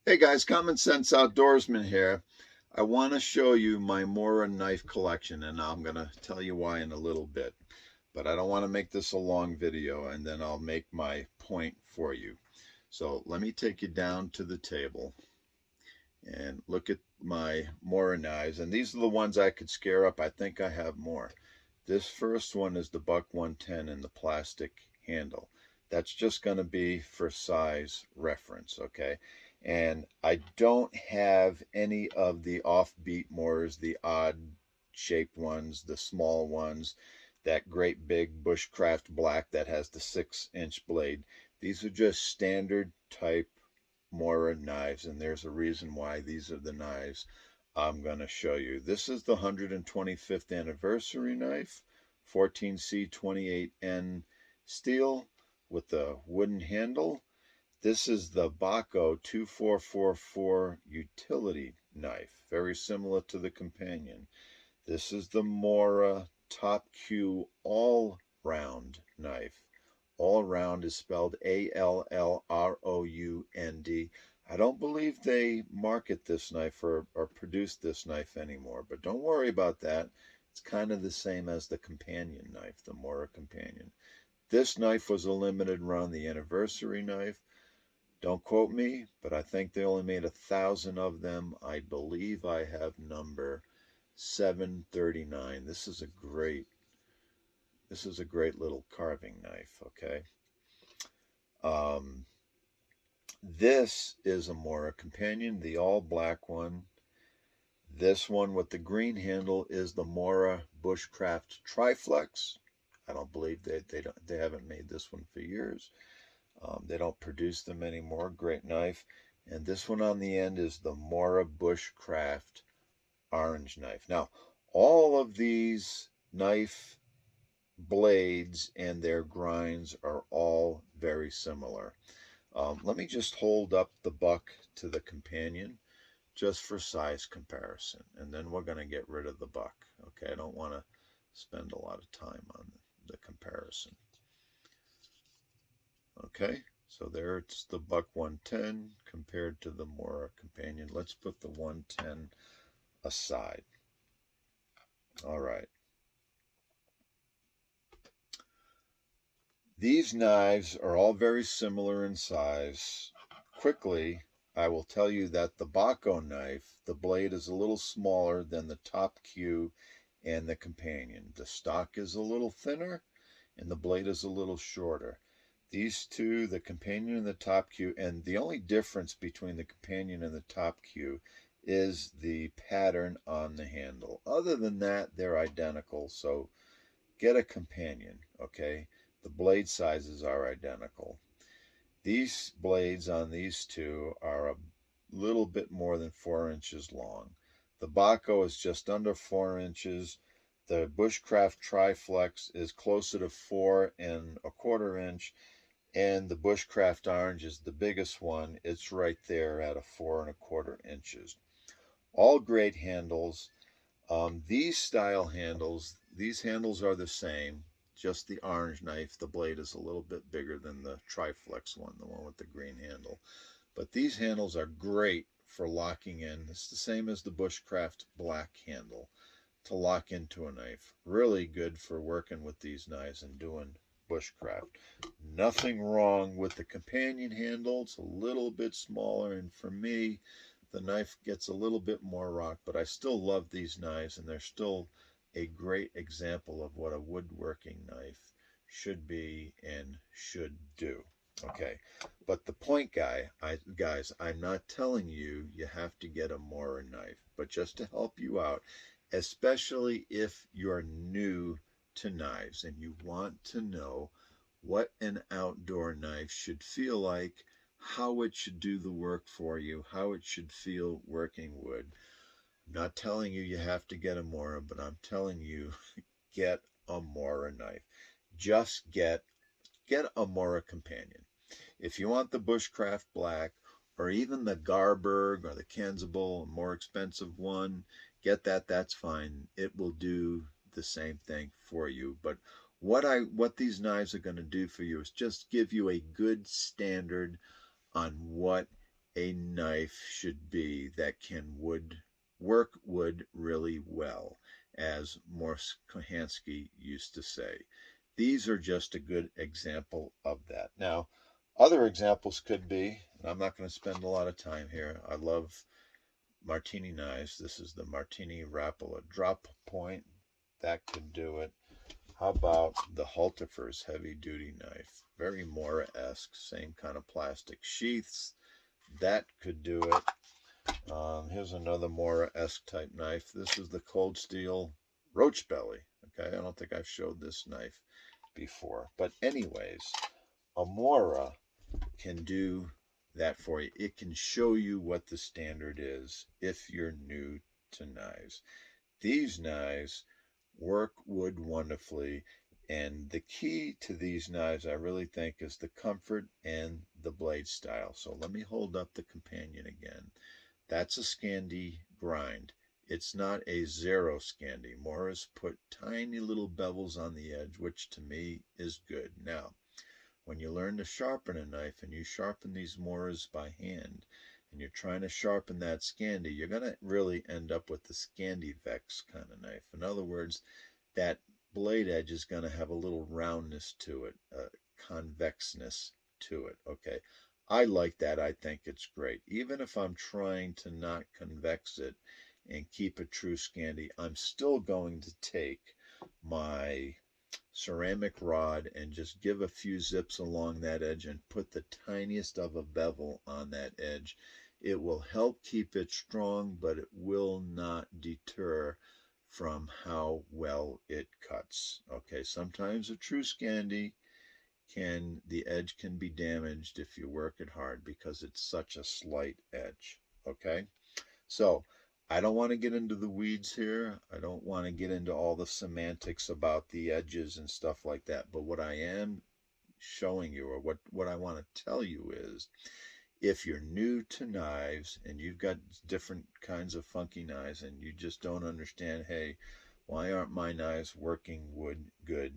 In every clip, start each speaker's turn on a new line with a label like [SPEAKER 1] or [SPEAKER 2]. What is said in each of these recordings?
[SPEAKER 1] Hey guys, Common Sense Outdoorsman here. I want to show you my Mora knife collection, and I'm going to tell you why in a little bit. But I don't want to make this a long video, and then I'll make my point for you. So let me take you down to the table and look at my Mora knives. And these are the ones I could scare up. I think I have more. This first one is the Buck 110 in the plastic handle. That's just going to be for size reference, okay? And I don't have any of the offbeat Moras, the odd shaped ones, the small ones, that great big Bushcraft black that has the 6-inch blade. These are just standard type Mora knives, and there's a reason why these are the knives I'm going to show you. This is the 125th anniversary knife, 14C28N steel with the wooden handle. This is the Baco 2444 utility knife, very similar to the companion. This is the Mora Top Q all-round knife. All round is spelled Allround. I don't believe they market this knife or produce this knife anymore, but don't worry about that. It's kind of the same as the companion knife, the Mora companion. This knife was a limited run, the anniversary knife. Don't quote me, but I think they only made 1,000 of them. I believe I have number 739. This is a great little carving knife, okay? Um, this is a Mora companion, the all black one. This one with the green handle is the Mora Bushcraft Triflex. I don't believe they haven't made this one for years. They don't produce them anymore. Great knife. And this one on the end is the Mora Bushcraft orange knife. Now, all of these knife blades and their grinds are all very similar. Let me just hold up the Buck to the companion just for size comparison, and then we're going to get rid of the Buck. Okay, I don't want to spend a lot of time on the comparison. Okay, so there it's the Buck 110 compared to the Mora companion. Let's put the 110 aside. All right. These knives are all very similar in size. Quickly, I will tell you that the Baco knife, the blade is a little smaller than the Top Q and the companion. The stock is a little thinner and the blade is a little shorter. These two, the companion and the Top Q, and the only difference between the companion and the Top Q is the pattern on the handle. Other than that, they're identical, so get a companion, okay? The blade sizes are identical. These blades on these two are a little bit more than 4 inches long. The Baco is just under 4 inches. The Bushcraft Triflex is closer to 4¼ inch, and the Bushcraft Orange is the biggest one. It's right there at a 4¼ inches. All great handles. These style handles, these handles are the same, just the orange knife. The blade is a little bit bigger than the Triflex one, the one with the green handle. But these handles are great for locking in. It's the same as the Bushcraft black handle to lock into a knife. Really good for working with these knives and doing bushcraft. Nothing wrong with the companion handle. It's a little bit smaller, and for me, the knife gets a little bit more rock, but I still love these knives, and they're still a great example of what a woodworking knife should be and should do. Okay, but the point, guys, I'm not telling you you have to get a Mora knife, but just to help you out, especially if you're new to knives and you want to know what an outdoor knife should feel like, how it should do the work for you, how it should feel working wood. I'm not telling you you have to get a Mora, but I'm telling you get a Mora knife. Just get a Mora companion. If you want the Bushcraft Black or even the Garberg or the Kenzable, a more expensive one, get that. That's fine. It will do the same thing for you. But what these knives are going to do for you is just give you a good standard on what a knife should be that can work wood really well, as Morse Kohansky used to say. These are just a good example of that. Now, other examples could be, and I'm not going to spend a lot of time here. I love martini knives. This is the Martini Rapala drop point. That could do it. How about the Halterfer's heavy duty knife? Very Mora-esque, same kind of plastic sheaths. That could do it. Here's another Mora-esque type knife. This is the Cold Steel Roach Belly. Okay, I don't think I've showed this knife before. But anyways, a Mora can do that for you. It can show you what the standard is if you're new to knives. These knives work wood wonderfully, and the key to these knives, I really think, is the comfort and the blade style. So let me hold up the companion again. That's a Scandi grind. It's not a zero Scandi. Mora's put tiny little bevels on the edge, which to me is good. Now, when you learn to sharpen a knife and you sharpen these Moras by hand, and you're trying to sharpen that Scandi, you're going to really end up with the Scandi Vex kind of knife. In other words, that blade edge is going to have a little roundness to it, convexness to it. Okay, I like that. I think it's great. Even if I'm trying to not convex it and keep a true Scandi, I'm still going to take my ceramic rod and just give a few zips along that edge and put the tiniest of a bevel on that edge. It will help keep it strong, but it will not deter from how well it cuts. Okay, sometimes a true Scandi the edge can be damaged if you work it hard because it's such a slight edge. Okay, so I don't want to get into the weeds here. I don't want to get into all the semantics about the edges and stuff like that. But what I am showing you, or what I want to tell you is, if you're new to knives and you've got different kinds of funky knives and you just don't understand, hey, why aren't my knives working wood good?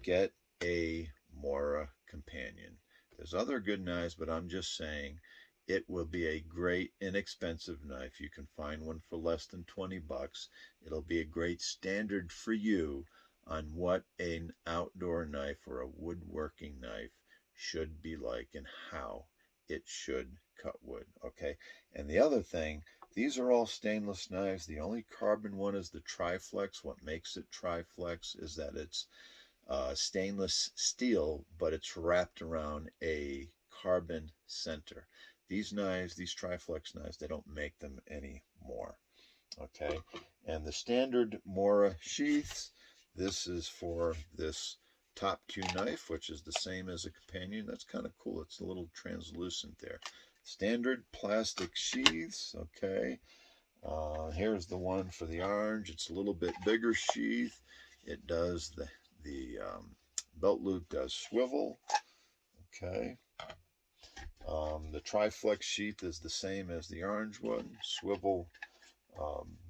[SPEAKER 1] Get a Mora companion. There's other good knives, but I'm just saying it will be a great inexpensive knife. You can find one for less than 20 bucks. It'll be a great standard for you on what an outdoor knife or a woodworking knife should be like and how it should cut wood. Okay, and the other thing, these are all stainless knives. The only carbon one is the Triflex. What makes it Triflex is that it's stainless steel, but it's wrapped around a carbon center. These knives, these Triflex knives, they don't make them anymore. Okay, and the standard Mora sheaths, this is for this top Q knife, which is the same as a companion. That's kind of cool. It's a little translucent there. Standard plastic sheaths. Okay, here's the one for the orange. It's a little bit bigger sheath. It does the belt loop does swivel. Okay. The Triflex sheath is the same as the orange one. Swivel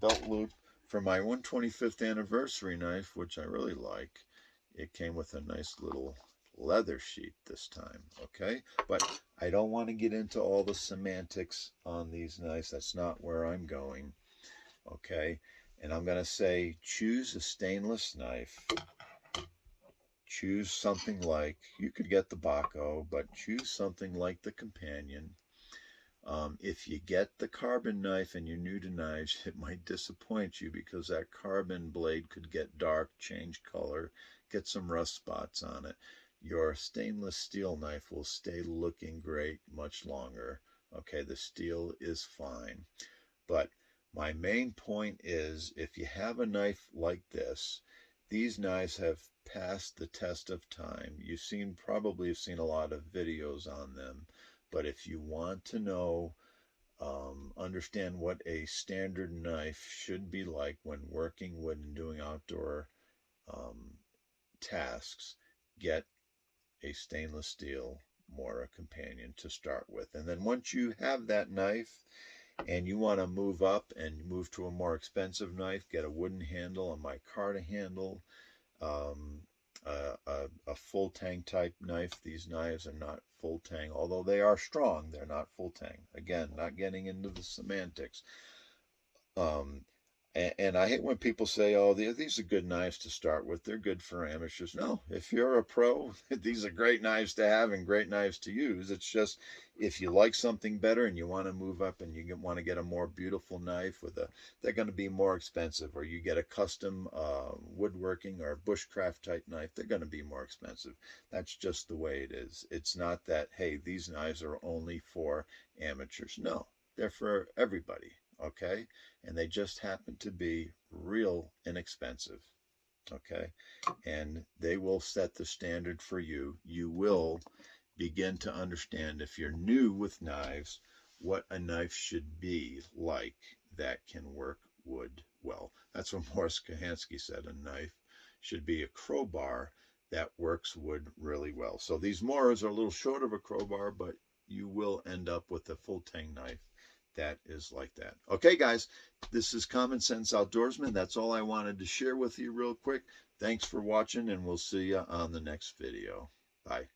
[SPEAKER 1] belt loop. For my 125th anniversary knife, which I really like, it came with a nice little leather sheath this time. Okay, but I don't want to get into all the semantics on these knives. That's not where I'm going. Okay, and I'm going to say choose a stainless knife. Choose something like, you could get the Baco, but choose something like the companion. If you get the carbon knife and you're new to knives, it might disappoint you because that carbon blade could get dark, change color, get some rust spots on it. Your stainless steel knife will stay looking great much longer. Okay, the steel is fine. But my main point is, if you have a knife like this, these knives have passed the test of time. You've probably seen a lot of videos on them. But if you want to know, understand what a standard knife should be like when working wood and doing outdoor tasks, get a stainless steel Mora companion to start with. And then once you have that knife and you want to move up and move to a more expensive knife, get a wooden handle, a micarta handle, a full tang type knife. These knives are not full tang, although they are strong. They're not full tang. Again, not getting into the semantics. Um, and I hate when people say, "Oh, these are good knives to start with. They're good for amateurs." No, if you're a pro, these are great knives to have and great knives to use. It's just if you like something better and you want to move up and you want to get a more beautiful knife they're going to be more expensive, or you get a custom woodworking or bushcraft type knife, they're going to be more expensive. That's just the way it is. It's not that, hey, these knives are only for amateurs. No, they're for everybody. Okay, and they just happen to be real inexpensive. Okay, and they will set the standard for you. You will begin to understand, if you're new with knives, what a knife should be like that can work wood well. That's what Morris Kahansky said. A knife should be a crowbar that works wood really well. So these Moras are a little short of a crowbar, but you will end up with a full tang knife that is like that. Okay, guys, this is Common Sense Outdoorsman. That's all I wanted to share with you real quick. Thanks for watching, and we'll see you on the next video. Bye.